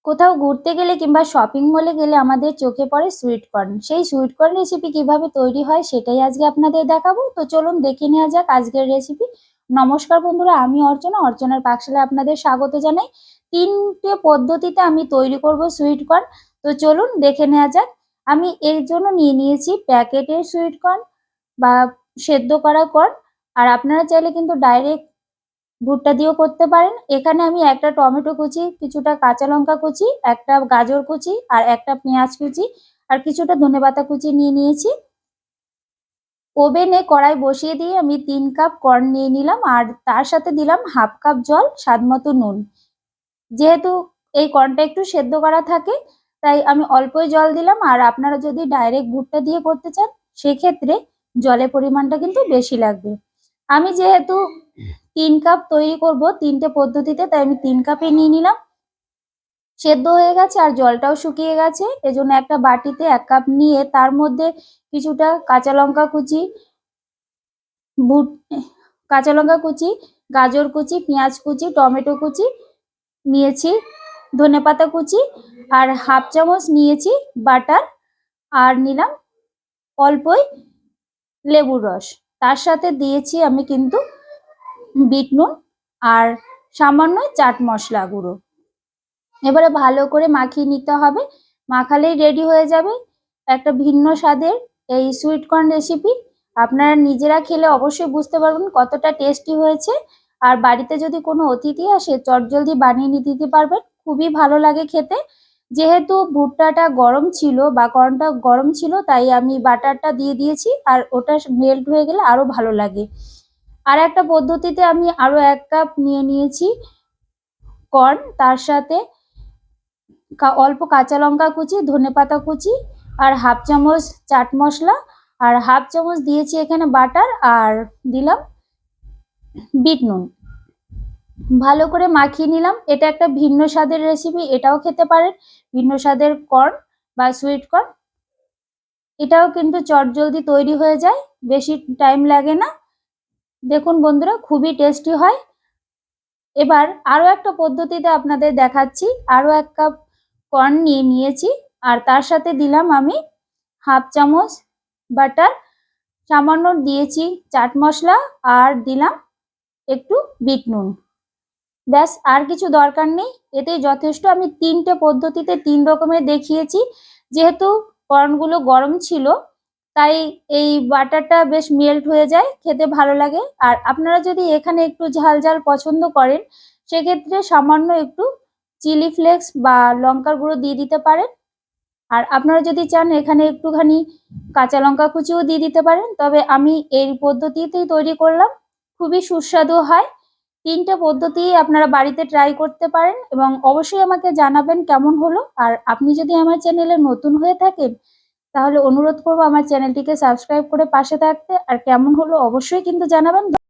কোথাও ঘুরতে গেলে কিংবা শপিং মলে গেলে আমাদের চোখে পড়ে সুইট কর্ন। সেই সুইট কর্ন রেসিপি কিভাবে তৈরি হয় সেটাই আজকে আপনাদের দেখাবো। তো চলুন দেখে নেওয়া যাক আজকের রেসিপি। নমস্কার বন্ধুরা, আমি অর্চনা। অর্চনার পাকশালায় আপনাদের স্বাগত জানাই। ৩টে পদ্ধতিতে আমি তৈরি করব সুইট কর্ন। তো চলুন দেখে নেওয়া যাক। আমি এর জন্য নিয়ে নিয়েছি প্যাকেটের সুইট কর্ন বা সেদ্ধ করা কর্ন। আর আপনারা চাইলে কিন্তু ডাইরেক্ট ভুট্টা দিয়েও করতে পারেন। এখানে আমি একটা টমেটো কুচি, কিছুটা কাঁচা লঙ্কা কুচি, একটা গাজর কুচি আর একটা পেঁয়াজ কুচি আর কিছুটা ধনেপাতা কুচি নিয়ে নিয়েছি। ওভেনে কড়াই বসিয়ে দিয়ে আমি ৩ কাপ কর্ন নিয়ে নিলাম আর তার সাথে দিলাম হাফ কাপ জল, স্বাদমতো নুন। যেহেতু এই কর্নটা একটু সেদ্ধ করা থাকে তাই আমি অল্পই জল দিলাম। আর আপনারা যদি ডাইরেক্ট ভুট্টা দিয়ে করতে চান সেক্ষেত্রে জলের পরিমাণটা কিন্তু বেশি লাগবে। আমি যেহেতু ৩ কাপ তৈরি করব ৩টে পদ্ধতিতে, তাই আমি ৩ কাপই নিয়ে নিলাম। সেদ্ধ হয়ে গেছে আর জলটাও শুকিয়ে গেছে। এজন্য একটা বাটিতে ১ কাপ নিয়ে তার মধ্যে কিছুটা কাঁচা লঙ্কা কুচি, কাঁচা লঙ্কা কুচি, গাজর কুচি, পেঁয়াজ কুচি, টমেটো কুচি নিয়েছি, ধনেপাতা কুচি আর হাফ চামচ নিয়েছি বাটার আর নিলাম অল্পই লেবুর রস। তার সাথে দিয়েছি আমি কিন্তু বিট নুন আর সামান্য চাট মশলা গুঁড়ো। এবারে ভালো করে মাখিয়ে নিতে হবে। মাখালেই রেডি হয়ে যাবে একটা ভিন্ন স্বাদের এই সুইট কর্ন রেসিপি। আপনারা নিজেরা খেলে অবশ্যই বুঝতে পারবেন কতটা টেস্টি হয়েছে। আর বাড়িতে যদি কোনো অতিথি আসে চটজলদি বানিয়ে নিয়ে দিতে পারবেন, খুবই ভালো লাগে খেতে। যেহেতু ভুট্টাটা গরম ছিল বা কর্নটা গরম ছিল তাই আমি বাটারটা দিয়ে দিয়েছি আর ওটা মেল্ট হয়ে গেলে আরো ভালো লাগে। আর একটা পদ্ধতিতে আমি আরো ১ কাপ নিয়ে নিয়েছি কর্ন, তার সাথে অল্প কাঁচা লঙ্কা কুচি, ধনেপাতা কুচি আর হাফ চামচ চাট মশলা আর হাফ চামচ দিয়েছি এখানে বাটার আর দিলাম বিট নুন। ভালো করে মাখিয়ে নিলাম। এটা একটা ভিন্ন স্বাদের রেসিপি, এটাও খেতে পারেন। ভিন্ন স্বাদের কর্ন বা সুইট কর্ন, এটাও কিন্তু চটজলদি তৈরি হয়ে যায়, বেশি টাইম লাগে না। দেখুন বন্ধুরা, খুবই টেস্টি হয়। এবার আরো একটা পদ্ধতিতে আপনাদের দেখাচ্ছি। আরো ১ কাপ কর্ন নিয়ে নিয়েছি আর তার সাথে দিলাম আমি হাফ চামচ বাটার, সামান্য দিয়েছি চাট মশলা আর দিলাম একটু বিট নুন। ব্যাস, আর কিছু দরকার নেই, এতেই যথেষ্ট। আমি ৩টে পদ্ধতিতে ৩ রকমের দেখিয়েছি। যেহেতু কর্নগুলো গরম ছিল তাই এই বাটারটা বেশ মেল্ট হয়ে যায়, খেতে ভালো লাগে। আর আপনারা যদি এখানে একটু ঝাল ঝাল পছন্দ করেন সেক্ষেত্রে সামান্য একটু চিলি ফ্লেক্স বা লঙ্কার গুঁড়ো দিয়ে দিতে পারেন। আর আপনারা যদি চান এখানে একটুখানি কাঁচা লঙ্কা কুচিও দিয়ে দিতে পারেন। তবে আমি এই পদ্ধতিতেই তৈরি করলাম, খুবই সুস্বাদু হয়। ৩টে পদ্ধতি আপনারা বাড়িতে ট্রাই করতে পারেন এবং অবশ্যই আমাকে জানাবেন কেমন হলো। আর আপনি যদি আমার চ্যানেলে নতুন হয়ে থাকেন তাহলে অনুরোধ করবো আমার চ্যানেলটিকে সাবস্ক্রাইব করে পাশে থাকতে। আর কেমন হলো অবশ্যই কিন্তু জানাবেন।